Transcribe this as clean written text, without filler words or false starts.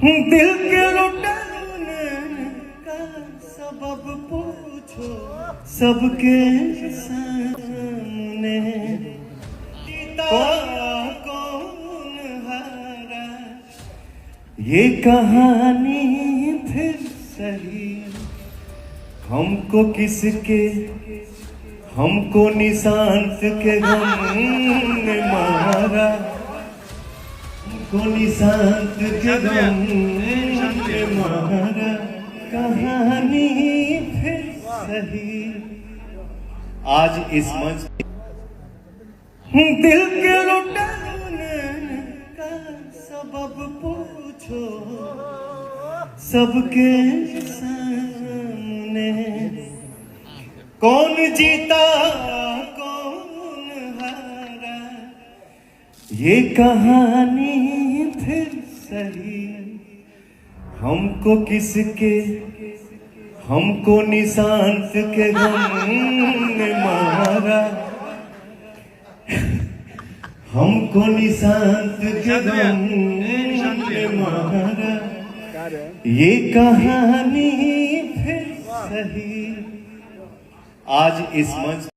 दिल के लुटाने का सबब पूछो सबके सामने। कौन हारा ये कहानी फिर सही। हमको किसके हमको निशांत के गम ने मारा। हमको निशांत के गम ने मारा। कहानी फिर सही। आज इस मंच दिल के लुटाने का सबब पूछो सबके सामने। कौन जीता कौन हारा ये कहानी फिर सही। हमको किसके हमको निशांत के गम ने मारा। हमको निशांत के गम ने मारा। ये कहानी फिर सही। आज इस मंच